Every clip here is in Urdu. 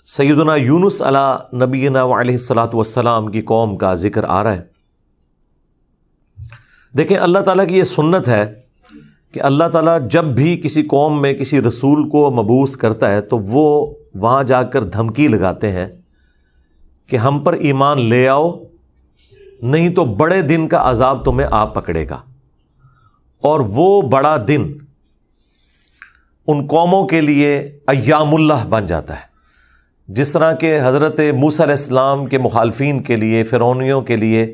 سیدنا یونس علی نبینا علیہ الصلاۃ والسلام کی قوم کا ذکر آ رہا ہے۔ دیکھیں اللہ تعالیٰ کی یہ سنت ہے کہ اللہ تعالیٰ جب بھی کسی قوم میں کسی رسول کو مبعوث کرتا ہے تو وہ وہاں جا کر دھمکی لگاتے ہیں کہ ہم پر ایمان لے آؤ، نہیں تو بڑے دن کا عذاب تمہیں آ پکڑے گا۔ اور وہ بڑا دن ان قوموں کے لیے ایام اللہ بن جاتا ہے، جس طرح کہ حضرت موسیٰ علیہ السلام کے مخالفین کے لیے، فرعونیوں کے لیے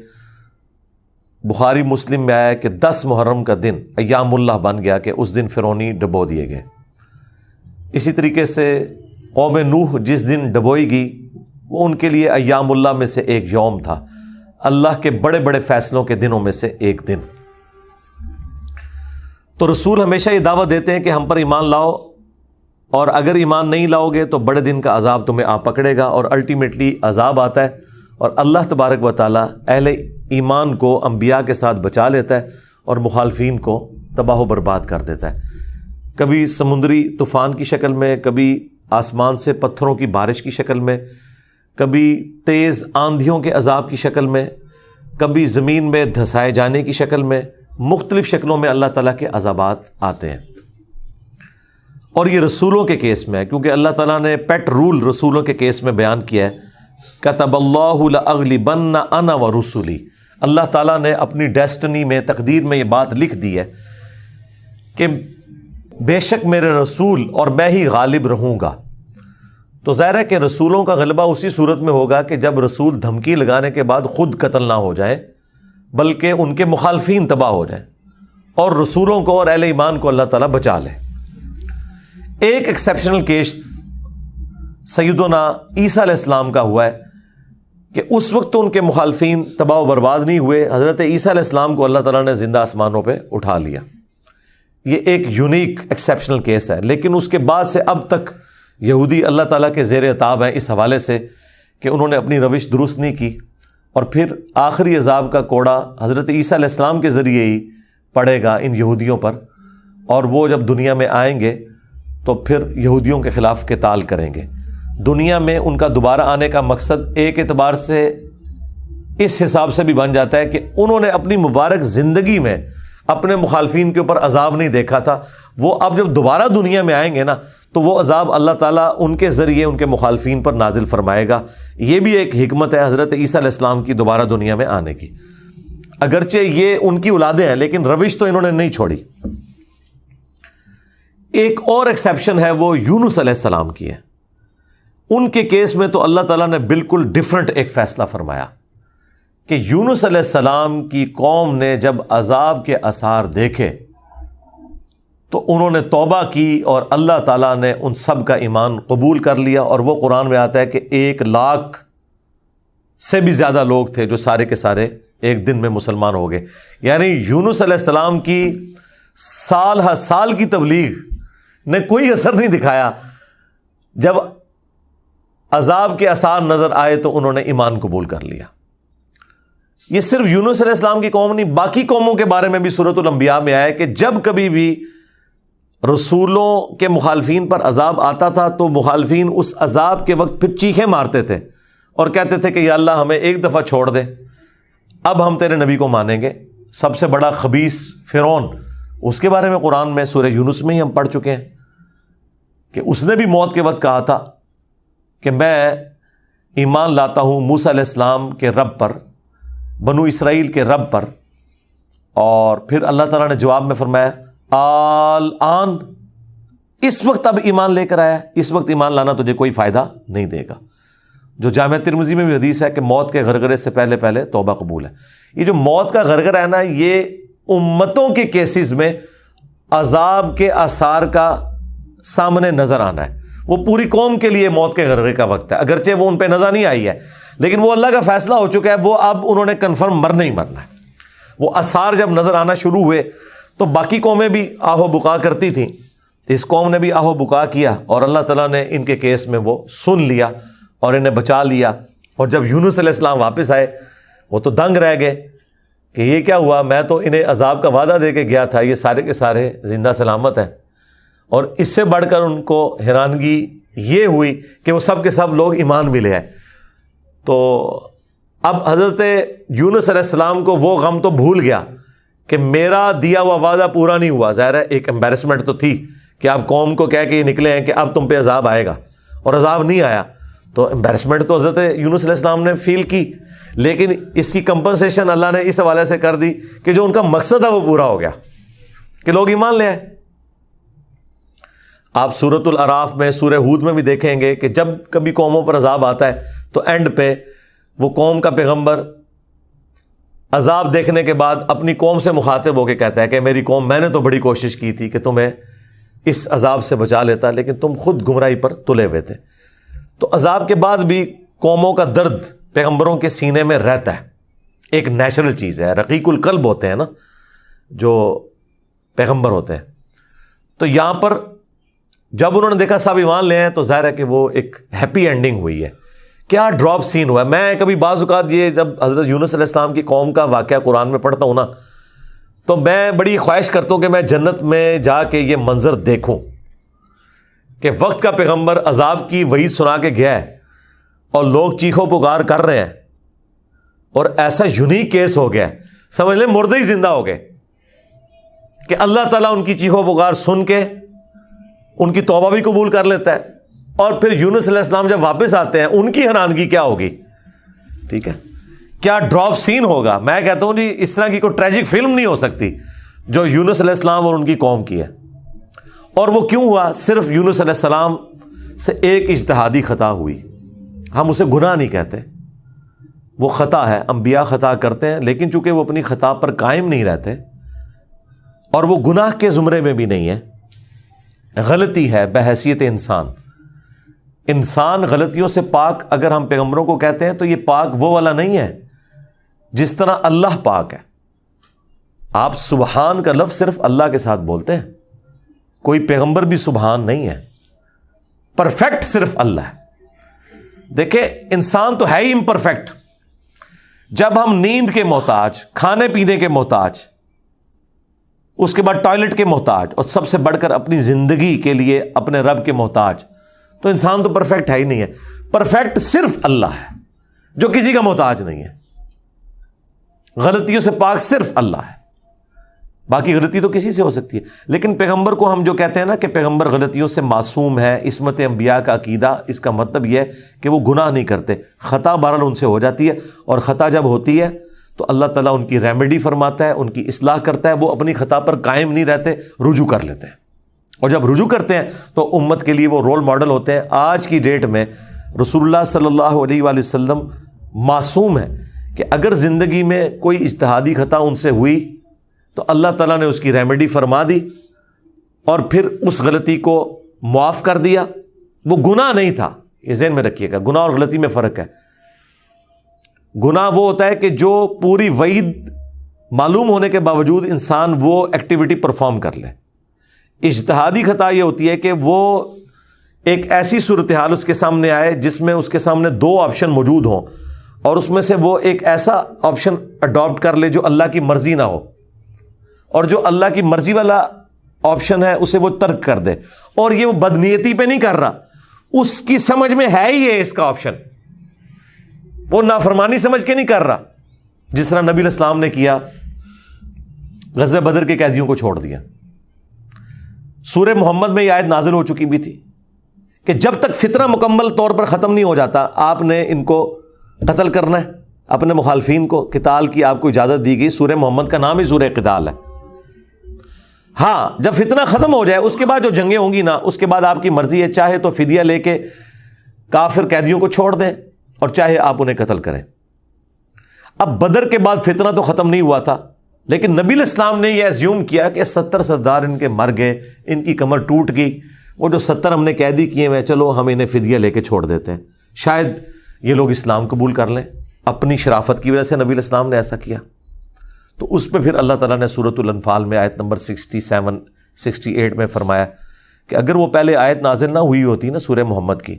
بخاری مسلم میں آیا کہ 10 محرم کا دن ایام اللہ بن گیا کہ اس دن فرعونی ڈبو دیے گئے۔ اسی طریقے سے قوم نوح جس دن ڈبوئی گئی وہ ان کے لیے ایام اللہ میں سے ایک یوم تھا، اللہ کے بڑے بڑے فیصلوں کے دنوں میں سے ایک دن۔ تو رسول ہمیشہ یہ دعوت دیتے ہیں کہ ہم پر ایمان لاؤ، اور اگر ایمان نہیں لاؤ گے تو بڑے دن کا عذاب تمہیں آ پکڑے گا، اور الٹیمیٹلی عذاب آتا ہے، اور اللہ تبارک و تعالیٰ اہل ایمان کو انبیاء کے ساتھ بچا لیتا ہے اور مخالفین کو تباہ و برباد کر دیتا ہے، کبھی سمندری طوفان کی شکل میں، کبھی آسمان سے پتھروں کی بارش کی شکل میں، کبھی تیز آندھیوں کے عذاب کی شکل میں، کبھی زمین میں دھسائے جانے کی شکل میں، مختلف شکلوں میں اللہ تعالیٰ کے عذابات آتے ہیں۔ اور یہ رسولوں کے کیس میں ہے، کیونکہ اللہ تعالیٰ نے پیٹ رول رسولوں کے کیس میں بیان کیا ہے، کتب اللہ لأغلبن انا ورسلی، اللہ تعالیٰ نے اپنی ڈیسٹنی میں، تقدیر میں یہ بات لکھ دی ہے کہ بے شک میرے رسول اور میں ہی غالب رہوں گا۔ تو ظاہر ہے کہ رسولوں کا غلبہ اسی صورت میں ہوگا کہ جب رسول دھمکی لگانے کے بعد خود قتل نہ ہو جائیں بلکہ ان کے مخالفین تباہ ہو جائیں، اور رسولوں کو اور اہل ایمان کو اللہ تعالیٰ بچا لے۔ ایک ایکسیپشنل کیس سیدنا عیسیٰ علیہ السلام کا ہوا ہے کہ اس وقت تو ان کے مخالفین تباہ و برباد نہیں ہوئے، حضرت عیسیٰ علیہ السلام کو اللہ تعالیٰ نے زندہ آسمانوں پہ اٹھا لیا۔ یہ ایک یونیک ایکسیپشنل کیس ہے، لیکن اس کے بعد سے اب تک یہودی اللہ تعالیٰ کے زیر عتاب ہیں اس حوالے سے کہ انہوں نے اپنی روش درست نہیں کی، اور پھر آخری عذاب کا کوڑا حضرت عیسیٰ علیہ السلام کے ذریعے ہی پڑے گا ان یہودیوں پر، اور وہ جب دنیا میں آئیں گے تو پھر یہودیوں کے خلاف قتال کریں گے۔ دنیا میں ان کا دوبارہ آنے کا مقصد ایک اعتبار سے اس حساب سے بھی بن جاتا ہے کہ انہوں نے اپنی مبارک زندگی میں اپنے مخالفین کے اوپر عذاب نہیں دیکھا تھا، وہ اب جب دوبارہ دنیا میں آئیں گے نا تو وہ عذاب اللہ تعالیٰ ان کے ذریعے ان کے مخالفین پر نازل فرمائے گا۔ یہ بھی ایک حکمت ہے حضرت عیسیٰ علیہ السلام کی دوبارہ دنیا میں آنے کی، اگرچہ یہ ان کی اولادیں ہیں لیکن روش تو انہوں نے نہیں چھوڑی۔ ایک اور ایکسیپشن ہے وہ یونس علیہ السلام کی ہے۔ ان کے کیس میں تو اللہ تعالیٰ نے بالکل ڈیفرنٹ ایک فیصلہ فرمایا کہ یونس علیہ السلام کی قوم نے جب عذاب کے آثار دیکھے تو انہوں نے توبہ کی، اور اللہ تعالیٰ نے ان سب کا ایمان قبول کر لیا، اور وہ قرآن میں آتا ہے کہ 1,00,000 سے بھی زیادہ لوگ تھے جو سارے کے سارے ایک دن میں مسلمان ہو گئے۔ یعنی یونس علیہ السلام کی سال ہر سال کی تبلیغ نے کوئی اثر نہیں دکھایا، جب عذاب کے آثار نظر آئے تو انہوں نے ایمان قبول کر لیا۔ یہ صرف یونس علیہ السلام کی قوم نہیں، باقی قوموں کے بارے میں بھی سورۃ الانبیاء میں آیا کہ جب کبھی بھی رسولوں کے مخالفین پر عذاب آتا تھا تو مخالفین اس عذاب کے وقت پھر چیخیں مارتے تھے اور کہتے تھے کہ یا اللہ ہمیں ایک دفعہ چھوڑ دے، اب ہم تیرے نبی کو مانیں گے۔ سب سے بڑا خبیث فرعون، اس کے بارے میں قرآن میں سورہ یونس میں ہی ہم پڑھ چکے ہیں کہ اس نے بھی موت کے وقت کہا تھا کہ میں ایمان لاتا ہوں موسیٰ علیہ السلام کے رب پر، بنو اسرائیل کے رب پر، اور پھر اللہ تعالیٰ نے جواب میں فرمایا آن، اس وقت اب ایمان لے کر آیا، اس وقت ایمان لانا تجھے کوئی فائدہ نہیں دے گا۔ جو جامع ترمذی میں بھی حدیث ہے کہ موت کے غرغرے سے پہلے پہلے توبہ قبول ہے۔ یہ جو موت کا غرغرہ ہے نا، یہ امتوں کے کیسز میں عذاب کے آثار کا سامنے نظر آنا ہے۔ وہ پوری قوم کے لیے موت کے غرغرے کا وقت ہے، اگرچہ وہ ان پہ نظر نہیں آئی ہے، لیکن وہ اللہ کا فیصلہ ہو چکا ہے، وہ اب انہوں نے کنفرم مرنا ہی مرنا ہے۔ وہ آثار جب نظر آنا شروع ہوئے تو باقی قومیں بھی آہو بکا کرتی تھیں، اس قوم نے بھی آہو بکا کیا، اور اللہ تعالیٰ نے ان کے کیس میں وہ سن لیا اور انہیں بچا لیا۔ اور جب یونس علیہ السلام واپس آئے وہ تو دنگ رہ گئے کہ یہ کیا ہوا، میں تو انہیں عذاب کا وعدہ دے کے گیا تھا، یہ سارے کے سارے زندہ سلامت ہیں۔ اور اس سے بڑھ کر ان کو حیرانگی یہ ہوئی کہ وہ سب کے سب لوگ ایمان بھی لے آئے. تو اب حضرت یونس علیہ السلام کو وہ غم تو بھول گیا کہ میرا دیا ہوا وعدہ پورا نہیں ہوا. ظاہر ہے ایک امبیرسمنٹ تو تھی کہ آپ قوم کو کہہ کے یہ نکلے ہیں کہ اب تم پہ عذاب آئے گا, اور عذاب نہیں آیا. تو امبیرسمنٹ تو حضرت یونس علیہ السلام نے فیل کی, لیکن اس کی کمپنسیشن اللہ نے اس حوالے سے کر دی کہ جو ان کا مقصد ہے وہ پورا ہو گیا کہ لوگ ایمان لے آئے. آپ سورۃ الاعراف میں, سورہ ہود میں بھی دیکھیں گے کہ جب کبھی قوموں پر عذاب آتا ہے تو اینڈ پہ وہ قوم کا پیغمبر عذاب دیکھنے کے بعد اپنی قوم سے مخاطب ہو کے کہتا ہے کہ میری قوم, میں نے تو بڑی کوشش کی تھی کہ تمہیں اس عذاب سے بچا لیتا, لیکن تم خود گمراہی پر تلے ہوئے تھے. تو عذاب کے بعد بھی قوموں کا درد پیغمبروں کے سینے میں رہتا ہے, ایک نیچرل چیز ہے. رقیق القلب ہوتے ہیں نا جو پیغمبر ہوتے ہیں. تو یہاں پر جب انہوں نے دیکھا سب ایمان لے ہیں تو ظاہر ہے کہ وہ ایک ہیپی اینڈنگ ہوئی ہے. کیا ڈراپ سین ہوا ہے. میں کبھی بعض اوقات یہ جب حضرت یونس علیہ السلام کی قوم کا واقعہ قرآن میں پڑھتا ہوں نا, تو میں بڑی خواہش کرتا ہوں کہ میں جنت میں جا کے یہ منظر دیکھوں کہ وقت کا پیغمبر عذاب کی وعید سنا کے گیا ہے اور لوگ چیخو پکار کر رہے ہیں, اور ایسا یونیک کیس ہو گیا ہے, سمجھ لیں مردے ہی زندہ ہو گئے, کہ اللہ تعالیٰ ان کی چیخو پکار سن کے ان کی توبہ بھی قبول کر لیتا ہے. اور پھر یونس علیہ السلام جب واپس آتے ہیں ان کی حیرانگی کیا ہوگی. ٹھیک ہے, کیا ڈراپ سین ہوگا. میں کہتا ہوں جی اس طرح کی کوئی ٹریجک فلم نہیں ہو سکتی جو یونس علیہ السلام اور ان کی قوم کی ہے. اور وہ کیوں ہوا؟ صرف یونس علیہ السلام سے ایک اجتہادی خطا ہوئی. ہم اسے گناہ نہیں کہتے, وہ خطا ہے. انبیاء خطا کرتے ہیں, لیکن چونکہ وہ اپنی خطا پر قائم نہیں رہتے اور وہ گناہ کے زمرے میں بھی نہیں ہے, غلطی ہے بحیثیت انسان. انسان غلطیوں سے پاک اگر ہم پیغمبروں کو کہتے ہیں تو یہ پاک وہ والا نہیں ہے جس طرح اللہ پاک ہے. آپ سبحان کا لفظ صرف اللہ کے ساتھ بولتے ہیں, کوئی پیغمبر بھی سبحان نہیں ہے. پرفیکٹ صرف اللہ ہے. دیکھیں انسان تو ہے ہی امپرفیکٹ. جب ہم نیند کے محتاج, کھانے پینے کے محتاج, اس کے بعد ٹوائلٹ کے محتاج, اور سب سے بڑھ کر اپنی زندگی کے لیے اپنے رب کے محتاج, تو انسان تو پرفیکٹ ہے ہی نہیں ہے. پرفیکٹ صرف اللہ ہے جو کسی کا محتاج نہیں ہے. غلطیوں سے پاک صرف اللہ ہے, باقی غلطی تو کسی سے ہو سکتی ہے. لیکن پیغمبر کو ہم جو کہتے ہیں نا کہ پیغمبر غلطیوں سے معصوم ہے, عصمت انبیاء کا عقیدہ, اس کا مطلب یہ ہے کہ وہ گناہ نہیں کرتے. خطا بہرحال ان سے ہو جاتی ہے, اور خطا جب ہوتی ہے تو اللہ تعالیٰ ان کی ریمیڈی فرماتا ہے, ان کی اصلاح کرتا ہے. وہ اپنی خطا پر قائم نہیں رہتے, رجوع کر لیتے ہیں, اور جب رجوع کرتے ہیں تو امت کے لیے وہ رول ماڈل ہوتے ہیں. آج کی ڈیٹ میں رسول اللہ صلی اللہ علیہ وآلہ وسلم معصوم ہے کہ اگر زندگی میں کوئی اجتہادی خطا ان سے ہوئی تو اللہ تعالیٰ نے اس کی ریمیڈی فرما دی اور پھر اس غلطی کو معاف کر دیا. وہ گناہ نہیں تھا, یہ ذہن میں رکھیے گا. گناہ اور غلطی میں فرق ہے. گناہ وہ ہوتا ہے کہ جو پوری وعید معلوم ہونے کے باوجود انسان وہ ایکٹیویٹی پرفارم کر لے. اجتہادی خطا یہ ہوتی ہے کہ وہ ایک ایسی صورتحال اس کے سامنے آئے جس میں اس کے سامنے دو آپشن موجود ہوں, اور اس میں سے وہ ایک ایسا آپشن اڈاپٹ کر لے جو اللہ کی مرضی نہ ہو, اور جو اللہ کی مرضی والا آپشن ہے اسے وہ ترک کر دے. اور یہ وہ بدنیتی پہ نہیں کر رہا, اس کی سمجھ میں ہے ہی ہے اس کا آپشن, وہ نافرمانی سمجھ کے نہیں کر رہا. جس طرح نبی علیہ السلام نے کیا, غزوہ بدر کے قیدیوں کو چھوڑ دیا. سورہ محمد میں یہ آیت نازل ہو چکی بھی تھی کہ جب تک فتنہ مکمل طور پر ختم نہیں ہو جاتا آپ نے ان کو قتل کرنا ہے, اپنے مخالفین کو. قتال کی آپ کو اجازت دی گئی. سورہ محمد کا نام ہی سورہ قتال ہے. ہاں جب فتنہ ختم ہو جائے اس کے بعد جو جنگیں ہوں گی نا, اس کے بعد آپ کی مرضی ہے, چاہے تو فدیہ لے کے کافر قیدیوں کو چھوڑ دیں اور چاہے آپ انہیں قتل کریں. اب بدر کے بعد فتنہ تو ختم نہیں ہوا تھا, لیکن نبی علیہ السلام نے یہ ایزیوم کیا کہ 70 سردار ان کے مر گئے, ان کی کمر ٹوٹ گئی, وہ جو 70 ہم نے قیدی کیے ہوئے, چلو ہم انہیں فدیہ لے کے چھوڑ دیتے ہیں, شاید یہ لوگ اسلام قبول کر لیں. اپنی شرافت کی وجہ سے نبی علیہ السلام نے ایسا کیا. تو اس پہ پھر اللہ تعالیٰ نے سورۃ الانفال میں آیت نمبر 67 68 میں فرمایا کہ اگر وہ پہلے آیت نازل نہ ہوئی ہوتی نا سورہ محمد کی,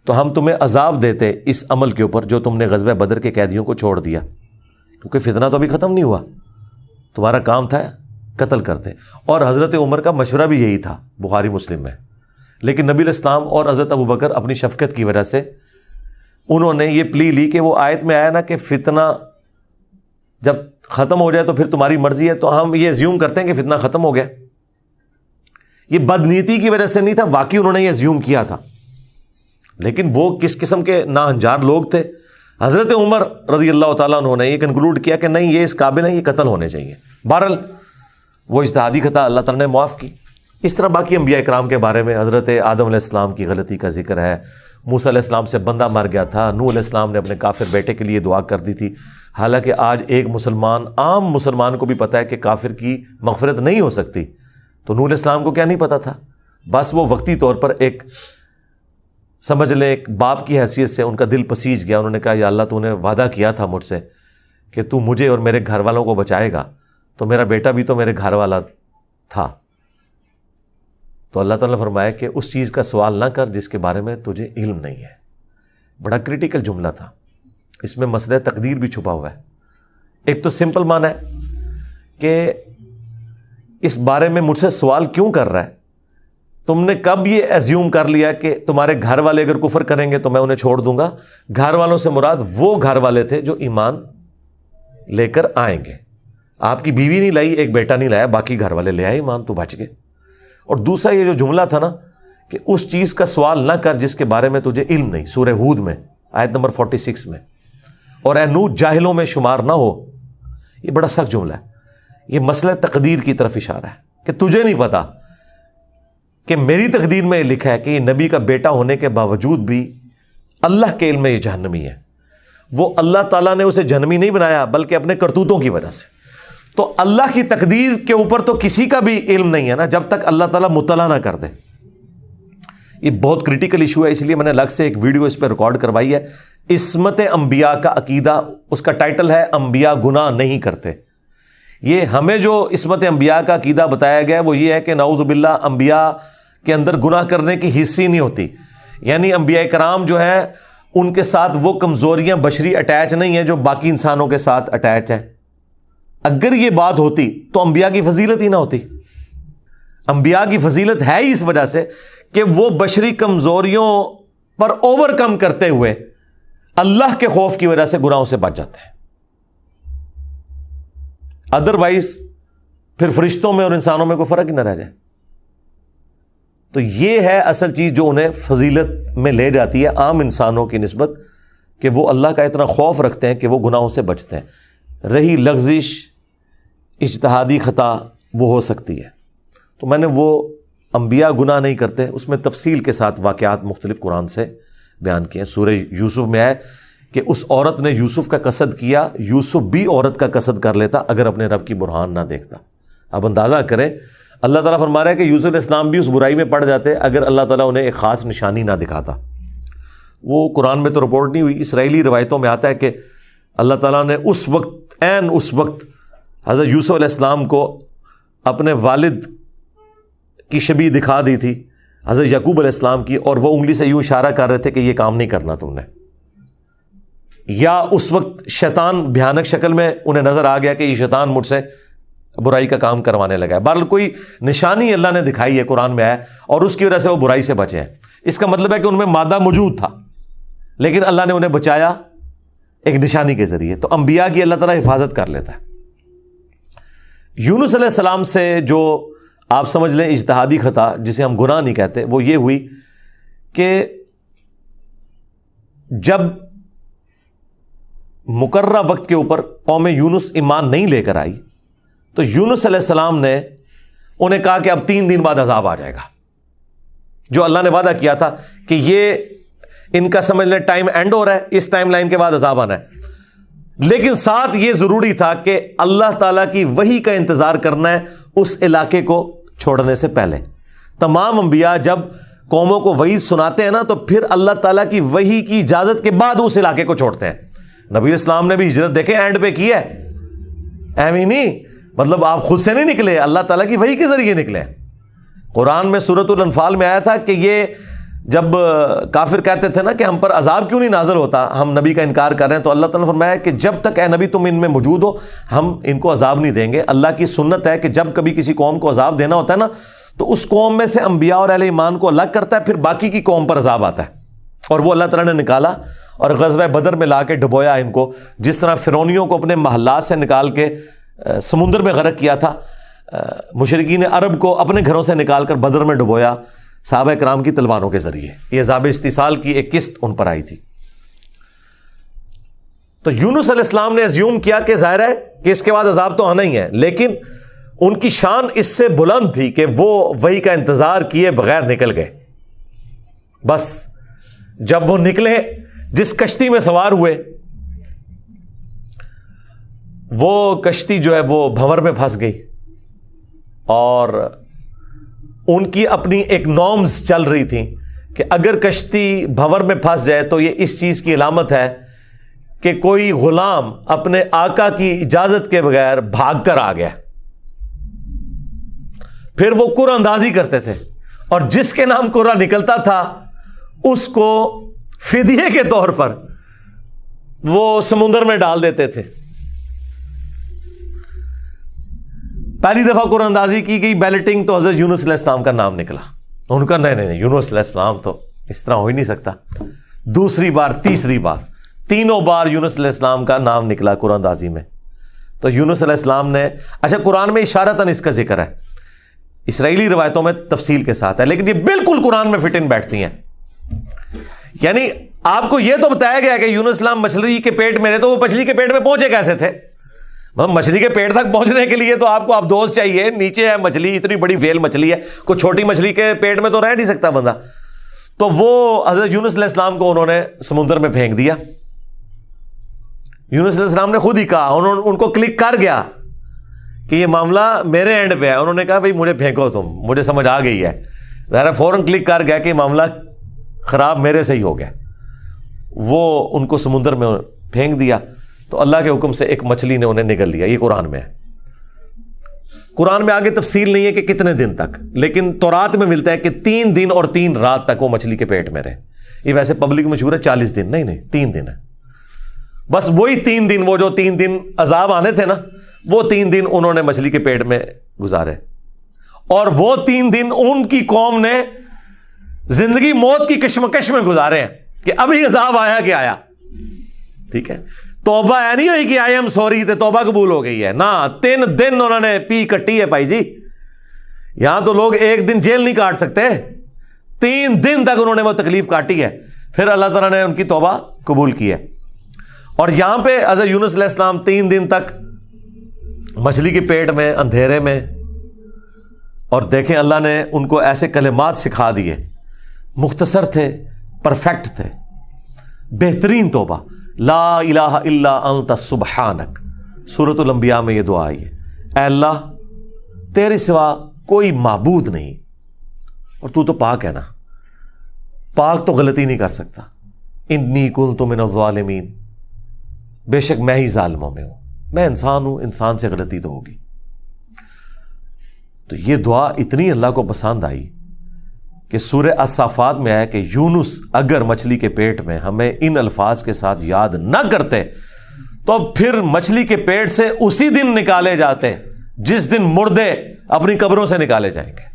تو ہم تمہیں عذاب دیتے اس عمل کے اوپر جو تم نے غزوہ بدر کے قیدیوں کو چھوڑ دیا, کیونکہ فتنہ تو ابھی ختم نہیں ہوا, تمہارا کام تھا قتل کرتے. اور حضرت عمر کا مشورہ بھی یہی تھا, بخاری مسلم میں, لیکن نبی علیہ السلام اور حضرت ابوبکر اپنی شفقت کی وجہ سے انہوں نے یہ پلی لی کہ وہ آیت میں آیا نا کہ فتنہ جب ختم ہو جائے تو پھر تمہاری مرضی ہے، تو ہم یہ ایزیوم کرتے ہیں کہ فتنہ ختم ہو گیا. یہ بدنیتی کی وجہ سے نہیں تھا، واقعی انہوں نے یہ ایزیوم کیا تھا. لیکن وہ کس قسم کے ناہنجار لوگ تھے. حضرت عمر رضی اللہ تعالیٰ عنہ نے یہ کنکلوڈ کیا کہ نہیں، یہ اس قابل ہیں، یہ قتل ہونے چاہیے. بہرحال وہ اجتہادی خطا اللہ تعالیٰ نے معاف کی. اس طرح باقی انبیاء کرام کے بارے میں حضرت آدم علیہ السلام کی غلطی کا ذکر ہے. موسیٰ علیہ السلام سے بندہ مر گیا تھا، نوح علیہ السلام نے اپنے کافر بیٹے کے لیے دعا کر دی تھی. حالانکہ آج ایک مسلمان، عام مسلمان کو بھی پتہ ہے کہ کافر کی مغفرت نہیں ہو سکتی. تو نوح علیہ السلام کو کیا نہیں پتہ تھا؟ بس وہ وقتی طور پر ایک سمجھ لیں ایک باپ کی حیثیت سے ان کا دل پسیج گیا. انہوں نے کہا یا اللہ تو نے وعدہ کیا تھا مجھ سے کہ تو مجھے اور میرے گھر والوں کو بچائے گا، تو میرا بیٹا بھی تو میرے گھر والا تھا. تو اللہ تعالیٰ نے فرمایا کہ اس چیز کا سوال نہ کر جس کے بارے میں تجھے علم نہیں ہے. بڑا کریٹیکل جملہ تھا، اس میں مسئلہ تقدیر بھی چھپا ہوا ہے. ایک تو سمپل معنی ہے کہ اس بارے میں مجھ سے سوال کیوں کر رہا ہے؟ تم نے کب یہ ایزیوم کر لیا کہ تمہارے گھر والے اگر کفر کریں گے تو میں انہیں چھوڑ دوں گا؟ گھر والوں سے مراد وہ گھر والے تھے جو ایمان لے کر آئیں گے. آپ کی بیوی نہیں لائی، ایک بیٹا نہیں لایا، باقی گھر والے لے آئے ایمان، تو بچ گئے. اور دوسرا یہ جو جملہ تھا نا کہ اس چیز کا سوال نہ کر جس کے بارے میں تجھے علم نہیں، سورہ ہود میں آیت نمبر 46 میں، اور اے نوح جاہلوں میں شمار نہ ہو. یہ بڑا سخت جملہ ہے. یہ مسئلہ تقدیر کی طرف اشارہ ہے کہ تجھے نہیں پتا کہ میری تقدیر میں لکھا ہے کہ یہ نبی کا بیٹا ہونے کے باوجود بھی اللہ کے علم میں یہ جہنمی ہے. وہ اللہ تعالیٰ نے اسے جہنمی نہیں بنایا بلکہ اپنے کرتوتوں کی وجہ سے. تو اللہ کی تقدیر کے اوپر تو کسی کا بھی علم نہیں ہے نا جب تک اللہ تعالیٰ مطلع نہ کر دے. یہ بہت کریٹیکل ایشو ہے، اس لیے میں نے الگ سے ایک ویڈیو اس پہ ریکارڈ کروائی ہے. عصمت انبیاء کا عقیدہ، اس کا ٹائٹل ہے انبیاء گناہ نہیں کرتے. یہ ہمیں جو عصمت انبیاء کا عقیدہ بتایا گیا ہے وہ یہ ہے کہ نعوذ باللہ انبیاء کے اندر گناہ کرنے کی حص ہی نہیں ہوتی. یعنی انبیاء کرام جو ہے ان کے ساتھ وہ کمزوریاں بشری اٹیچ نہیں ہیں جو باقی انسانوں کے ساتھ اٹیچ ہیں. اگر یہ بات ہوتی تو انبیاء کی فضیلت ہی نہ ہوتی. انبیاء کی فضیلت ہے ہی اس وجہ سے کہ وہ بشری کمزوریوں پر اوور کم کرتے ہوئے اللہ کے خوف کی وجہ سے گناہوں سے بچ جاتے ہیں. ادروائز پھر فرشتوں میں اور انسانوں میں کوئی فرق ہی نہ رہ جائے. تو یہ ہے اصل چیز جو انہیں فضیلت میں لے جاتی ہے عام انسانوں کی نسبت، کہ وہ اللہ کا اتنا خوف رکھتے ہیں کہ وہ گناہوں سے بچتے ہیں. رہی لغزش اجتہادی خطا وہ ہو سکتی ہے. تو میں نے وہ انبیاء گناہ نہیں کرتے اس میں تفصیل کے ساتھ واقعات مختلف قرآن سے بیان کیے. سورہ یوسف میں ہے کہ اس عورت نے یوسف کا قصد کیا، یوسف بھی عورت کا قصد کر لیتا اگر اپنے رب کی برہان نہ دیکھتا. اب اندازہ کریں، اللہ تعالیٰ فرما رہا ہے کہ یوسف علیہ السلام بھی اس برائی میں پڑ جاتے اگر اللہ تعالیٰ انہیں ایک خاص نشانی نہ دکھاتا. وہ قرآن میں تو رپورٹ نہیں ہوئی، اسرائیلی روایتوں میں آتا ہے کہ اللہ تعالیٰ نے اس وقت حضرت یوسف علیہ السلام کو اپنے والد کی شبیہ دکھا دی تھی، حضرت یعقوب علیہ السلام کی، اور وہ انگلی سے یوں اشارہ کر رہے تھے کہ یہ کام نہیں کرنا تم نے. یا اس وقت شیطان بھیانک شکل میں انہیں نظر آ گیا کہ یہ شیطان مجھ سے برائی کا کام کروانے لگا ہے. بہرحال کوئی نشانی اللہ نے دکھائی ہے قرآن میں ہے اور اس کی وجہ سے وہ برائی سے بچے ہیں. اس کا مطلب ہے کہ ان میں مادہ موجود تھا لیکن اللہ نے انہیں بچایا ایک نشانی کے ذریعے. تو انبیاء کی اللہ تعالیٰ حفاظت کر لیتا ہے. یونس علیہ السلام سے جو آپ سمجھ لیں اجتہادی خطا جسے ہم گناہ نہیں کہتے وہ یہ ہوئی کہ جب مقررہ وقت کے اوپر قوم یونس ایمان نہیں لے کر آئی تو یونس علیہ السلام نے انہیں کہا کہ اب 3 دن بعد عذاب آ جائے گا. جو اللہ نے وعدہ کیا تھا کہ یہ ان کا سمجھ لیں ٹائم اینڈ ہو رہا ہے، اس ٹائم لائن کے بعد عذاب آنا ہے. لیکن ساتھ یہ ضروری تھا کہ اللہ تعالیٰ کی وحی کا انتظار کرنا ہے اس علاقے کو چھوڑنے سے پہلے. تمام انبیاء جب قوموں کو وحی سناتے ہیں نا تو پھر اللہ تعالیٰ کی وحی کی اجازت کے بعد اس علاقے کو چھوڑتے ہیں. نبی اسلام نے بھی ہجرت دیکھیں اینڈ پہ کی ہے، ایویں نہیں، مطلب آپ خود سے نہیں نکلے، اللہ تعالیٰ کی وحی کے ذریعے نکلے. قرآن میں سورۃ الانفال میں آیا تھا کہ یہ جب کافر کہتے تھے نا کہ ہم پر عذاب کیوں نہیں نازل ہوتا، ہم نبی کا انکار کر رہے ہیں، تو اللہ تعالیٰ نے فرمایا کہ جب تک اے نبی تم ان میں موجود ہو ہم ان کو عذاب نہیں دیں گے. اللہ کی سنت ہے کہ جب کبھی کسی قوم کو عذاب دینا ہوتا ہے نا تو اس قوم میں سے انبیاء اور اہل ایمان کو الگ کرتا ہے، پھر باقی کی قوم پر عذاب آتا ہے، اور وہ اللہ تعالیٰ نے نکالا اور غزوہ بدر میں لا کے ڈبویا ان کو، جس طرح فرعونیوں کو اپنے محلات سے نکال کے سمندر میں غرق کیا تھا، مشرکین عرب کو اپنے گھروں سے نکال کر بدر میں ڈبویا صحابہ کرام کی تلواروں کے ذریعے۔ یہ عذاب استیصال کی ایک قسط ان پر آئی تھی۔ تو یونس علیہ السلام نے ازیوم کیا کہ ظاہر ہے کہ اس کے بعد عذاب تو آنا ہی ہے، لیکن ان کی شان اس سے بلند تھی کہ وہ وحی کا انتظار کیے بغیر نکل گئے۔ بس جب وہ نکلے، جس کشتی میں سوار ہوئے، وہ کشتی جو ہے وہ بھنور میں پھنس گئی، اور ان کی اپنی ایک نارمز چل رہی تھیں کہ اگر کشتی بھنور میں پھنس جائے تو یہ اس چیز کی علامت ہے کہ کوئی غلام اپنے آقا کی اجازت کے بغیر بھاگ کر آ گیا۔ پھر وہ قرعہ اندازی کرتے تھے، اور جس کے نام قرعہ نکلتا تھا اس کو فدیے کے طور پر وہ سمندر میں ڈال دیتے تھے۔ پہلی دفعہ قرعہ اندازی کی گئی، بیلٹنگ، تو حضرت یونس علیہ السلام کا نام نکلا۔ ان کا نہیں، یونس علیہ السلام تو اس طرح ہو ہی نہیں سکتا۔ دوسری بار، تیسری بار، تینوں بار یونس علیہ السلام کا نام نکلا قرعہ اندازی میں۔ تو یونس علیہ السلام نے، اچھا قرآن میں اشارتاً اس کا ذکر ہے، اسرائیلی روایتوں میں تفصیل کے ساتھ ہے، لیکن یہ بالکل قرآن میں فٹ ان بیٹھتی ہیں۔ یعنی آپ کو یہ تو بتایا گیا کہ یونس السلام مچھلی کے پیٹ میں رہے، تو وہ مچھلی کے پیٹ میں پہنچے کیسے تھے؟ مچھلی کے پیٹ تک پہنچنے کے لیے تو آپ کو دوست چاہیے، نیچے ہے مچھلی، اتنی بڑی ویل مچھلی ہے، کوئی چھوٹی مچھلی کے پیٹ میں تو رہ نہیں سکتا بندہ۔ تو وہ حضرت یونس علیہ السلام کو انہوں نے سمندر میں پھینک دیا۔ یونس علیہ السلام نے خود ہی کہا، ان کو کلک کر گیا کہ یہ معاملہ میرے اینڈ پہ ہے۔ انہوں نے کہا بھائی مجھے پھینکو، تم، مجھے سمجھ آ گئی ہے، ذرا فوراً کلک کر گیا کہ معاملہ خراب میرے سے ہی ہو گیا۔ وہ ان کو سمندر میں پھینک دیا، تو اللہ کے حکم سے ایک مچھلی نے انہیں نگل لیا۔ یہ قرآن میں ہے۔ قرآن میں آگے تفصیل نہیں ہے کہ کتنے دن تک، لیکن تورات میں ملتا ہے کہ 3 دن اور 3 رات تک وہ مچھلی کے پیٹ میں رہے۔ یہ ویسے پبلک مشہور ہے 40 دن، نہیں 3 دن ہے بس۔ وہی 3 دن، وہ جو 3 دن عذاب آنے تھے نا، وہ 3 دن انہوں نے مچھلی کے پیٹ میں گزارے، اور وہ 3 دن ان کی قوم نے زندگی موت کی کشمکش میں گزارے ہیں کہ ابھی عذاب آیا کہ آیا۔ ٹھیک ہے، توبہ ہے نہیں ہوئی کہ آئی ایم سوری تے توبہ قبول ہو گئی ہے، نہ 3 دن انہوں نے پی کٹی ہے بھائی جی۔ یہاں تو لوگ 1 دن جیل نہیں کاٹ سکتے، 3 دن تک انہوں نے وہ تکلیف کاٹی ہے، پھر اللہ تعالیٰ نے ان کی توبہ قبول کی ہے۔ اور یہاں پہ حضرت یونس علیہ السلام 3 دن تک مچھلی کے پیٹ میں، اندھیرے میں، اور دیکھیں اللہ نے ان کو ایسے کلمات سکھا دیے، مختصر تھے، پرفیکٹ تھے، بہترین توبہ، لا الہ الا انت سبحانک۔ سورۃ الانبیاء میں یہ دعا آئی ہے، اے اللہ تیرے سوا کوئی معبود نہیں، اور تو پاک ہے نا، پاک تو غلطی نہیں کر سکتا۔ انی کنت من الظالمین، بے شک میں ہی ظالموں میں ہوں، میں انسان ہوں، انسان سے غلطی تو ہوگی۔ تو یہ دعا اتنی اللہ کو پسند آئی کہ سورہ الصافات میں آیا کہ یونس اگر مچھلی کے پیٹ میں ہمیں ان الفاظ کے ساتھ یاد نہ کرتے تو پھر مچھلی کے پیٹ سے اسی دن نکالے جاتے جس دن مردے اپنی قبروں سے نکالے جائیں گے۔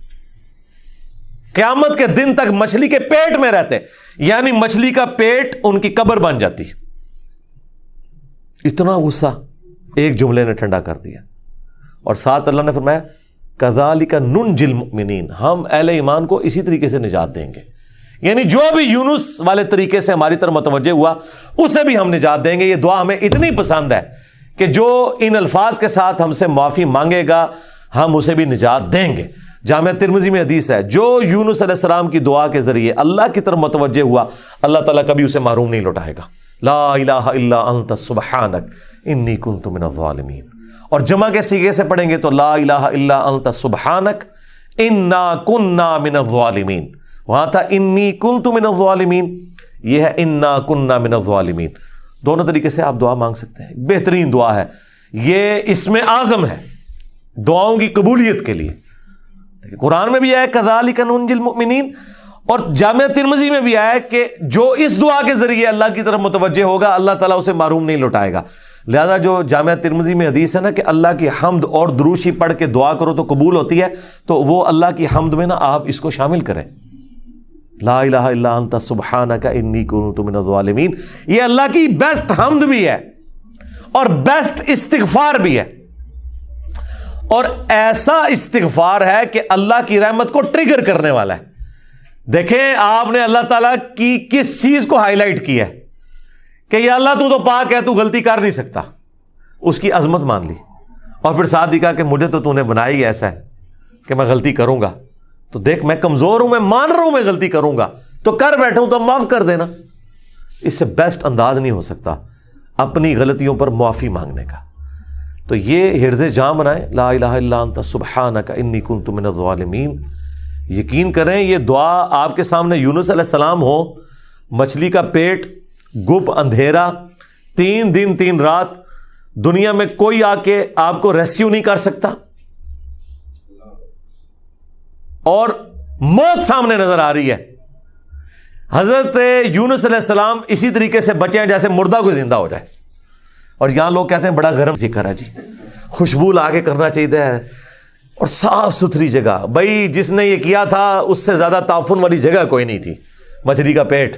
قیامت کے دن تک مچھلی کے پیٹ میں رہتے، یعنی مچھلی کا پیٹ ان کی قبر بن جاتی۔ اتنا غصہ ایک جملے نے ٹھنڈا کر دیا، اور ساتھ اللہ نے فرمایا کذالک ننجی المؤمنین، ہم اہل ایمان کو اسی طریقے سے نجات دیں گے۔ یعنی جو بھی یونس والے طریقے سے ہماری طرف متوجہ ہوا اسے بھی ہم نجات دیں گے۔ یہ دعا ہمیں اتنی پسند ہے کہ جو ان الفاظ کے ساتھ ہم سے معافی مانگے گا ہم اسے بھی نجات دیں گے۔ جامعہ ترمذی میں حدیث ہے، جو یونس علیہ السلام کی دعا کے ذریعے اللہ کی طرف متوجہ ہوا اللہ تعالیٰ کبھی اسے محروم نہیں لوٹائے گا۔ لا الہ الا انت سبحانک انی کنت من الظالمین۔ اور جمع کے سیغے سے پڑھیں گے تو لا الہ الا انت سبحانک انا کننا من الظالمین۔ وہاں تھا انی کنت من الظالمین، یہ ہے انا کننا من الظالمین۔ دونوں طریقے سے آپ دعا مانگ سکتے ہیں، بہترین دعا ہے یہ، اسم اعظم ہے دعاؤں کی قبولیت کے لیے۔ قرآن میں بھی آیا کذالک ننجی المؤمنین، اور جامعہ ترمذی میں بھی آیا کہ جو اس دعا کے ذریعے اللہ کی طرف متوجہ ہوگا اللہ تعالیٰ اسے محروم نہیں لوٹائے گا۔ لہذا جو جامعہ ترمذی میں حدیث ہے نا کہ اللہ کی حمد اور دروشی پڑھ کے دعا کرو تو قبول ہوتی ہے، تو وہ اللہ کی حمد میں نا آپ اس کو شامل کریں، لا الہ الا انت سبحانک انی کنت من الظالمین۔ یہ اللہ کی بیسٹ حمد بھی ہے اور بیسٹ استغفار بھی ہے، اور ایسا استغفار ہے کہ اللہ کی رحمت کو ٹریگر کرنے والا ہے۔ دیکھیں آپ نے اللہ تعالیٰ کی کس چیز کو ہائی لائٹ کی ہے کہ یا اللہ تو پاک ہے، تو غلطی کر نہیں سکتا، اس کی عظمت مان لی، اور پھر ساتھ ہی کہا کہ مجھے تو نے بنایا ہی ایسا ہے کہ میں غلطی کروں گا، تو دیکھ میں کمزور ہوں، میں مان رہا ہوں میں غلطی کروں گا، تو کر بیٹھا ہوں تو معاف کر دینا۔ اس سے بیسٹ انداز نہیں ہو سکتا اپنی غلطیوں پر معافی مانگنے کا۔ تو یہ حرز جاں بنائیں، لا الہ الا انت سبحانک انی کنت من الظالمین۔ یقین کریں یہ دعا آپ کے سامنے یونس علیہ السلام ہو، مچھلی کا پیٹ، گپ اندھیرا، 3 دن 3 رات، دنیا میں کوئی آ کے آپ کو ریسکیو نہیں کر سکتا، اور موت سامنے نظر آ رہی ہے۔ حضرت یونس علیہ السلام اسی طریقے سے بچے ہیں جیسے مردہ کو زندہ ہو جائے، اور یہاں لوگ کہتے ہیں بڑا گرم ذکر ہے جی، خوشبو لا کے کرنا چاہیے اور صاف ستھری جگہ۔ بھائی جس نے یہ کیا تھا اس سے زیادہ تعفن والی جگہ کوئی نہیں تھی، مچھلی کا پیٹ۔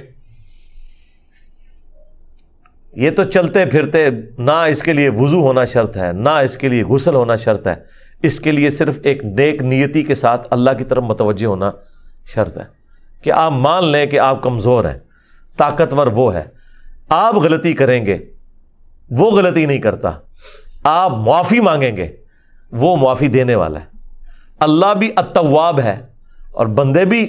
یہ تو چلتے پھرتے، نہ اس کے لیے وضو ہونا شرط ہے، نہ اس کے لیے غسل ہونا شرط ہے، اس کے لیے صرف ایک نیک نیتی کے ساتھ اللہ کی طرف متوجہ ہونا شرط ہے کہ آپ مان لیں کہ آپ کمزور ہیں، طاقتور وہ ہے، آپ غلطی کریں گے وہ غلطی نہیں کرتا، آپ معافی مانگیں گے وہ معافی دینے والا ہے۔ اللہ بھی التواب ہے اور بندے بھی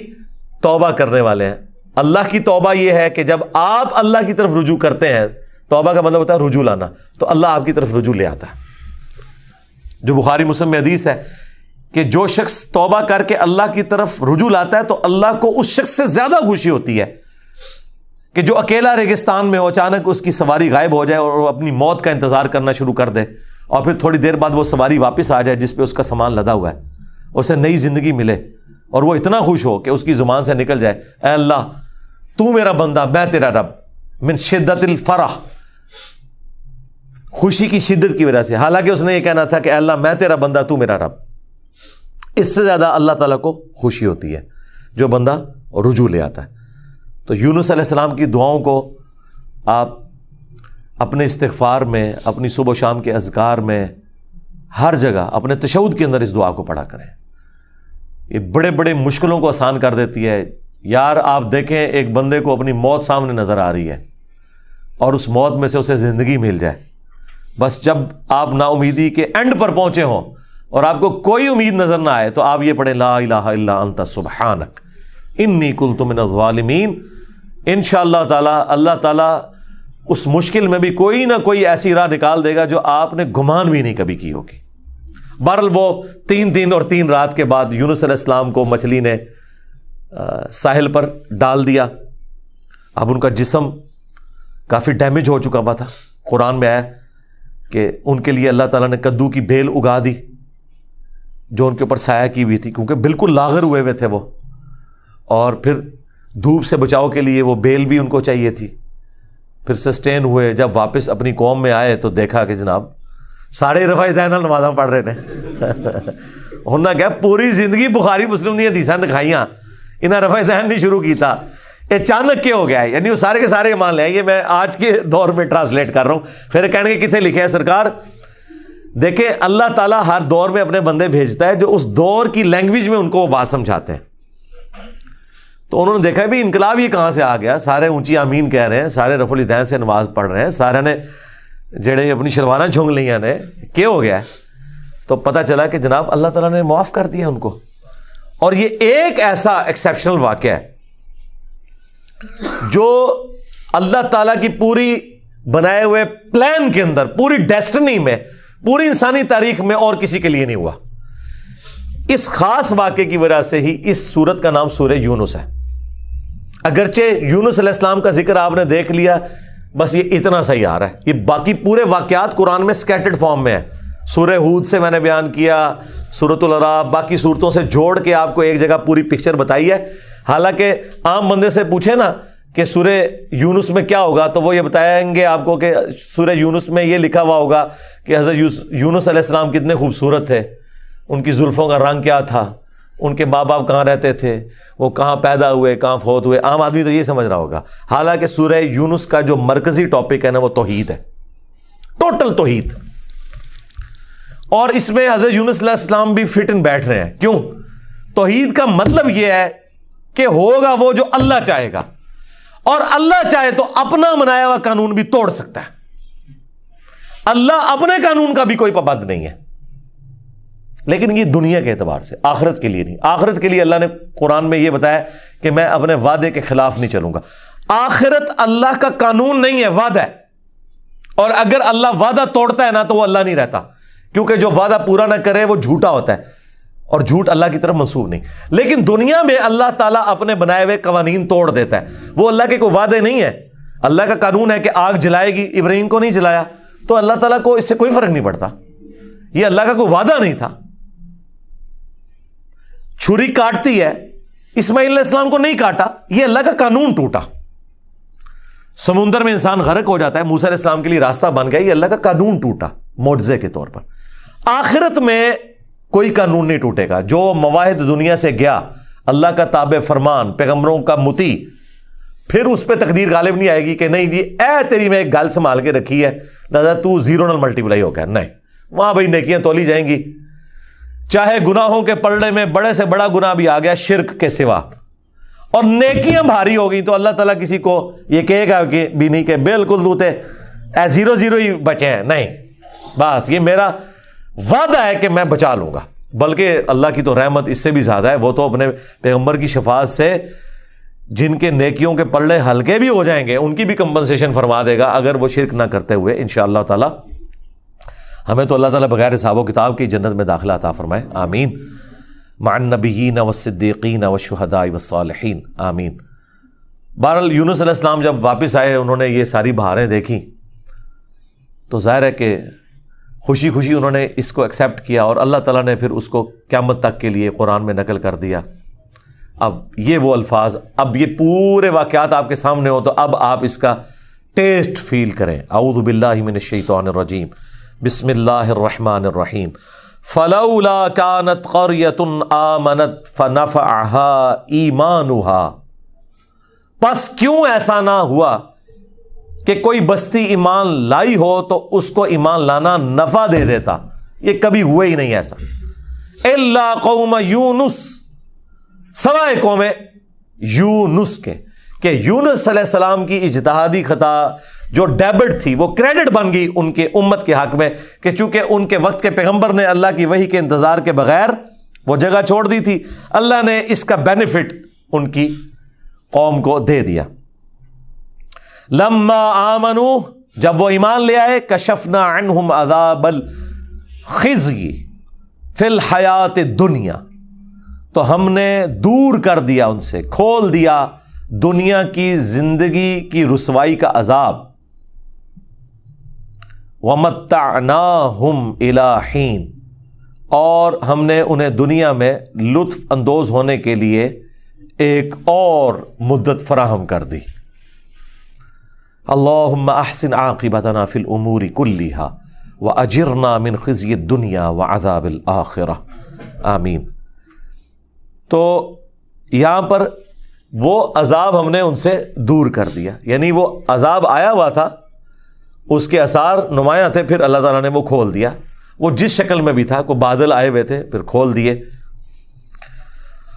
توبہ کرنے والے ہیں۔ اللہ کی توبہ یہ ہے کہ جب آپ اللہ کی طرف رجوع کرتے ہیں، توبہ کا مطلب ہوتا ہے رجوع لانا، تو اللہ آپ کی طرف رجوع لے آتا ہے۔ جو بخاری مسلم میں حدیث ہے کہ جو شخص توبہ کر کے اللہ کی طرف رجوع لاتا ہے تو اللہ کو اس شخص سے زیادہ خوشی ہوتی ہے کہ جو اکیلا ریگستان میں ہو، اچانک اس کی سواری غائب ہو جائے اور وہ اپنی موت کا انتظار کرنا شروع کر دے، اور پھر تھوڑی دیر بعد وہ سواری واپس آ جائے جس پہ اس کا سامان لدا ہوا ہے، اسے نئی زندگی ملے، اور وہ اتنا خوش ہو کہ اس کی زبان سے نکل جائے، اے اللہ تو میرا بندہ میں تیرا رب، من شدت الفرح، خوشی کی شدت کی وجہ سے، حالانکہ اس نے یہ کہنا تھا کہ اے اللہ میں تیرا بندہ تو میرا رب۔ اس سے زیادہ اللہ تعالیٰ کو خوشی ہوتی ہے جو بندہ رجوع لے آتا ہے۔ تو یونس علیہ السلام کی دعاؤں کو آپ اپنے استغفار میں، اپنی صبح و شام کے اذکار میں، ہر جگہ اپنے تشہد کے اندر اس دعا کو پڑھا کریں۔ یہ بڑے بڑے مشکلوں کو آسان کر دیتی ہے۔ یار آپ دیکھیں ایک بندے کو اپنی موت سامنے نظر آ رہی ہے اور اس موت میں سے اسے زندگی مل جائے، بس جب آپ نا امیدی کے اینڈ پر پہنچے ہوں اور آپ کو کوئی امید نظر نہ آئے تو آپ یہ پڑھیں، لا الہ الا انت سبحانک انی کنت من الظالمین۔ انشاءاللہ تعالی اللہ تعالیٰ اس مشکل میں بھی کوئی نہ کوئی ایسی راہ نکال دے گا جو آپ نے گمان بھی نہیں کبھی کی ہوگی۔ بہرحال وہ 3 دن اور 3 رات کے بعد یونس علیہ السلام کو مچھلی نے ساحل پر ڈال دیا۔ اب ان کا جسم کافی ڈیمیج ہو چکا ہوا تھا۔ قرآن میں آیا کہ ان کے لیے اللہ تعالیٰ نے کدو کی بیل اگا دی جو ان کے اوپر سایہ کی ہوئی تھی، کیونکہ بالکل لاغر ہوئے تھے وہ، اور پھر دھوپ سے بچاؤ کے لیے وہ بیل بھی ان کو چاہیے تھی۔ پھر سسٹین ہوئے، جب واپس اپنی قوم میں آئے تو دیکھا کہ جناب سارے رفع دین نمازاں پڑھ رہے ہیں۔ انہوں نے کہا پوری زندگی بخاری مسلم دی حدیثاں دکھائیاں، انہیں رفع دین نہیں شروع کیتا، اچانک کیا ہو گیا ہے؟ یعنی وہ سارے کے سارے مان لے۔ یہ میں آج کے دور میں ٹرانسلیٹ کر رہا ہوں، پھر کہنے کے کتنے لکھے ہیں سرکار؟ دیکھیں اللہ تعالیٰ ہر دور میں اپنے بندے بھیجتا ہے جو اس دور کی لینگویج میں ان کو وہ بات سمجھاتے ہیں۔ تو انہوں نے دیکھا بھی انقلاب یہ کہاں سے آ گیا، سارے اونچی آمین کہہ رہے ہیں، سارے رفع الیدین سے نماز پڑھ رہے ہیں، سارے نے جڑے اپنی شلواریں جھونگ لیاں نے، کیا ہو گیا ہے؟ تو پتہ چلا کہ جناب اللہ تعالیٰ نے معاف کر دیا ان کو۔ اور یہ ایک ایسا ایکسیپشنل واقعہ ہے جو اللہ تعالیٰ کی پوری بنائے ہوئے پلان کے اندر، پوری ڈیسٹنی میں، پوری انسانی تاریخ میں اور کسی کے لیے نہیں ہوا۔ اس خاص واقعے کی وجہ سے ہی اس سورت کا نام سورہ یونس ہے۔ اگرچہ یونس علیہ السلام کا ذکر آپ نے دیکھ لیا، بس یہ اتنا صحیح آ رہا ہے، یہ باقی پورے واقعات قرآن میں سکیٹرڈ فارم میں ہے۔ سورہ ہود سے میں نے بیان کیا، سورۃ الاعراف، باقی صورتوں سے جوڑ کے آپ کو ایک جگہ پوری پکچر بتائی ہے۔ حالانکہ عام بندے سے پوچھے نا کہ سورہ یونس میں کیا ہوگا تو وہ یہ بتائیں گے آپ کو کہ سورہ یونس میں یہ لکھا ہوا ہوگا کہ حضرت یونس علیہ السلام کتنے خوبصورت تھے، ان کی زلفوں کا رنگ کیا تھا، ان کے ماں باپ کہاں رہتے تھے، وہ کہاں پیدا ہوئے، کہاں فوت ہوئے. عام آدمی تو یہ سمجھ رہا ہوگا، حالانکہ سورہ یونس کا جو مرکزی ٹاپک ہے نا وہ توحید ہے، ٹوٹل توحید. اور اس میں حضرت یونس علیہ السلام بھی فٹ ان بیٹھ رہے ہیں. کیوں؟ توحید کا مطلب یہ ہے کہ ہوگا وہ جو اللہ چاہے گا، اور اللہ چاہے تو اپنا بنایا ہوا قانون بھی توڑ سکتا ہے. اللہ اپنے قانون کا بھی کوئی پابند نہیں ہے، لیکن یہ دنیا کے اعتبار سے، آخرت کے لیے نہیں. آخرت کے لیے اللہ نے قرآن میں یہ بتایا کہ میں اپنے وعدے کے خلاف نہیں چلوں گا. آخرت اللہ کا قانون نہیں ہے، وعدہ ہے. اور اگر اللہ وعدہ توڑتا ہے نا تو وہ اللہ نہیں رہتا، کیونکہ جو وعدہ پورا نہ کرے وہ جھوٹا ہوتا ہے، اور جھوٹ اللہ کی طرف منسوب نہیں. لیکن دنیا میں اللہ تعالیٰ اپنے بنائے ہوئے قوانین توڑ دیتا ہے. وہ اللہ کے کوئی وعدے نہیں ہے. اللہ کا قانون ہے کہ آگ جلائے گی، ابراہیم کو نہیں جلایا تو اللہ تعالیٰ کو اس سے کوئی فرق نہیں پڑتا. یہ اللہ کا کوئی وعدہ نہیں تھا. چھری کاٹتی ہے، اسماعیل علیہ السلام کو نہیں کاٹا، یہ اللہ کا قانون ٹوٹا. سمندر میں انسان غرق ہو جاتا ہے، موسیٰ علیہ السلام کے لیے راستہ بن گیا، یہ اللہ کا قانون ٹوٹا معجزے کے طور پر. آخرت میں کوئی قانون نہیں ٹوٹے گا. جو مواہد دنیا سے گیا، اللہ کا تابع فرمان، پیغمبروں کا مطیع، پھر اس پہ تقدیر غالب نہیں آئے گی کہ نہیں جی اے تیری میں ایک گل سنبھال کے رکھی ہے لہذا تو زیرو نل ملٹیپلائی ہو گیا. نہیں، وہاں بھائی نیکیاں تولی جائیں گی. چاہے گناہوں کے پلڑے میں بڑے سے بڑا گناہ بھی آ گیا شرک کے سوا، اور نیکیاں بھاری ہو گئی تو اللہ تعالیٰ کسی کو یہ کہے گا کہ بھی نہیں کہ بالکل دوتے زیرو زیرو ہی بچے ہیں. نہیں، بس یہ میرا وعدہ ہے کہ میں بچا لوں گا. بلکہ اللہ کی تو رحمت اس سے بھی زیادہ ہے. وہ تو اپنے پیغمبر کی شفاعت سے جن کے نیکیوں کے پلڑے ہلکے بھی ہو جائیں گے ان کی بھی کمپنسیشن فرما دے گا اگر وہ شرک نہ کرتے ہوئے. انشاءاللہ تعالی ہمیں تو اللہ تعالیٰ بغیر حساب و کتاب کی جنت میں داخلہ عطا فرمائے. آمین. مع النبیین والصدیقین والشہداء والصالحین. آمین. بہرحال یونس علیہ السلام جب واپس آئے، انہوں نے یہ ساری بہاریں دیکھی تو ظاہر ہے کہ خوشی خوشی انہوں نے اس کو ایکسیپٹ کیا، اور اللہ تعالیٰ نے پھر اس کو قیامت تک کے لیے قرآن میں نقل کر دیا. اب یہ وہ الفاظ، اب یہ پورے واقعات آپ کے سامنے ہو تو اب آپ اس کا ٹیسٹ فیل کریں. اعوذ باللہ من الشیطان الرجیم، بسم اللہ الرحمن الرحیم. فلولا كانت قرية آمنت فنفعها ایمانها، پس کیوں ایسا نہ ہوا کہ کوئی بستی ایمان لائی ہو تو اس کو ایمان لانا نفع دے دیتا. یہ کبھی ہوا ہی نہیں ایسا. الا قوم یونس، سوائے قوم یونس کے، کہ یونس علیہ السلام کی اجتہادی خطا جو ڈیبٹ تھی وہ کریڈٹ بن گئی ان کے امت کے حق میں، کہ چونکہ ان کے وقت کے پیغمبر نے اللہ کی وحی کے انتظار کے بغیر وہ جگہ چھوڑ دی تھی، اللہ نے اس کا بینیفٹ ان کی قوم کو دے دیا. لما آمنوا، جب وہ ایمان لے آئے، کشفنا عنہم عذاب الخزی فی الحیات الدنیا، تو ہم نے دور کر دیا ان سے، کھول دیا دنیا کی زندگی کی رسوائی کا عذاب. وَمَتَّعْنَاهُمْ إِلَىٰ حِينٍ، اور ہم نے انہیں دنیا میں لطف اندوز ہونے کے لیے ایک اور مدت فراہم کر دی. اللہم احسن عاقبتنا فی الامور کلیہا واجرنا من خزی الدنیا وعذاب الآخرہ. آمین. تو یہاں پر وہ عذاب ہم نے ان سے دور کر دیا، یعنی وہ عذاب آیا ہوا تھا، اس کے آثار نمایاں تھے، پھر اللہ تعالیٰ نے وہ کھول دیا. وہ جس شکل میں بھی تھا، کوئی بادل آئے ہوئے تھے پھر کھول دیے.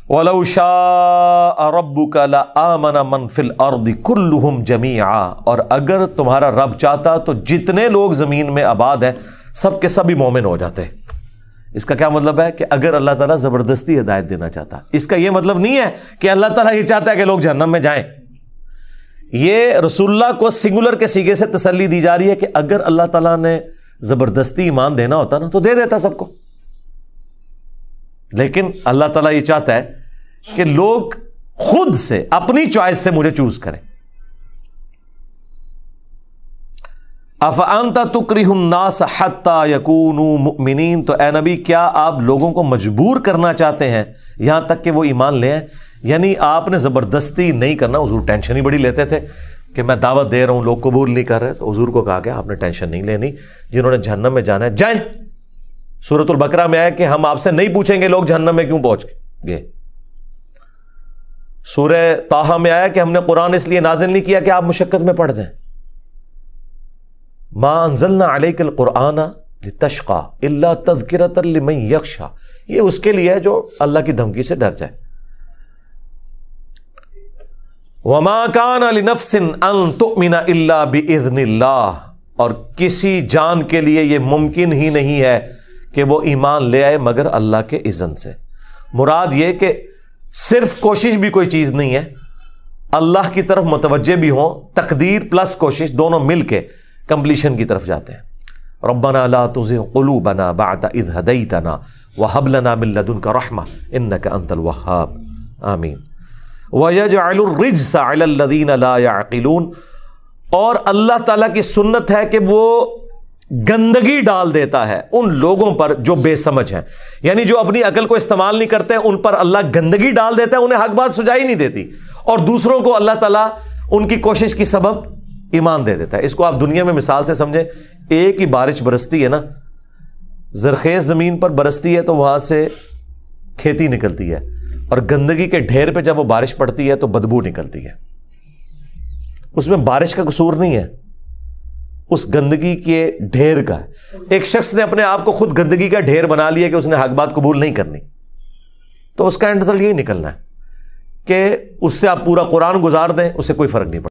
وَلَوْ شَاءَ رَبُّكَ لَآمَنَ مَنْ فِي الْأَرْضِ كُلُّهُمْ جَمِيعًا، اور اگر تمہارا رب چاہتا تو جتنے لوگ زمین میں آباد ہیں سب کے سب ہی مومن ہو جاتے. اس کا کیا مطلب ہے کہ اگر اللہ تعالیٰ زبردستی ہدایت دینا چاہتا، اس کا یہ مطلب نہیں ہے کہ اللہ تعالیٰ یہ چاہتا ہے کہ لوگ جہنم میں جائیں. یہ رسول اللہ کو سنگولر کے سیغے سے تسلی دی جا رہی ہے کہ اگر اللہ تعالیٰ نے زبردستی ایمان دینا ہوتا نا تو دے دیتا سب کو، لیکن اللہ تعالیٰ یہ چاہتا ہے کہ لوگ خود سے اپنی چوائس سے مجھے چوز کریں. افانت تکرہ الناس حتی یکونوا مؤمنین، تو اے نبی کیا آپ لوگوں کو مجبور کرنا چاہتے ہیں یہاں تک کہ وہ ایمان لے آئیں؟ یعنی آپ نے زبردستی نہیں کرنا۔ حضور ٹینشن ہی بڑی لیتے تھے کہ میں دعوت دے رہا ہوں لوگ قبول نہیں کر رہے، تو حضور کو کہا کہ آپ نے ٹینشن نہیں لینی، جنہوں نے جہنم میں جانا ہے جائیں۔ سورۃ البقرہ میں آیا کہ ہم آپ سے نہیں پوچھیں گے لوگ جہنم میں کیوں پہنچ گئے۔ سورہ طٰہٰ میں آیا کہ ہم نے قرآن اس لیے نازل نہیں کیا کہ آپ مشقت میں پڑ جائیں۔ ما انزلنا علیک القرآن لتشقى الا تذکرۃ لمن یخشی، یہ اس کے لیے ہے جو اللہ کی دھمکی سے ڈر جائے۔ وما كان لنفس ان تؤمن الا باذن اللہ، اور کسی جان کے لیے یہ ممکن ہی نہیں ہے کہ وہ ایمان لے آئے مگر اللہ کے اذن سے۔ مراد یہ کہ صرف کوشش بھی کوئی چیز نہیں ہے، اللہ کی طرف متوجہ بھی ہوں، تقدیر پلس کوشش دونوں مل کے کمپلیشن کی طرف جاتے ہیں۔ ربنا لا تزغ قلوبنا بعد اذ ہدیتنا وہب لنا من لدنک رحمہ انک انت الوہاب، آمین۔ وَيَجْعَلُ الرِّجْسَ عَلَى الَّذِينَ لَا يَعْقِلُونَ، اور اللہ تعالیٰ کی سنت ہے کہ وہ گندگی ڈال دیتا ہے ان لوگوں پر جو بے سمجھ ہیں، یعنی جو اپنی عقل کو استعمال نہیں کرتے ان پر اللہ گندگی ڈال دیتا ہے، انہیں حق بات سجائی نہیں دیتی، اور دوسروں کو اللہ تعالیٰ ان کی کوشش کی سبب ایمان دے دیتا ہے۔ اس کو آپ دنیا میں مثال سے سمجھیں، ایک ہی بارش برستی ہے نا، زرخیز زمین پر برستی ہے تو وہاں سے کھیتی نکلتی ہے، اور گندگی کے ڈھیر پہ جب وہ بارش پڑتی ہے تو بدبو نکلتی ہے۔ اس میں بارش کا قصور نہیں ہے، اس گندگی کے ڈھیر کا ہے۔ ایک شخص نے اپنے آپ کو خود گندگی کا ڈھیر بنا لیا کہ اس نے حق بات قبول نہیں کرنی، تو اس کا اینڈ رزلٹ یہی نکلنا ہے کہ اس سے آپ پورا قرآن گزار دیں، اس سے کوئی فرق نہیں پڑتا۔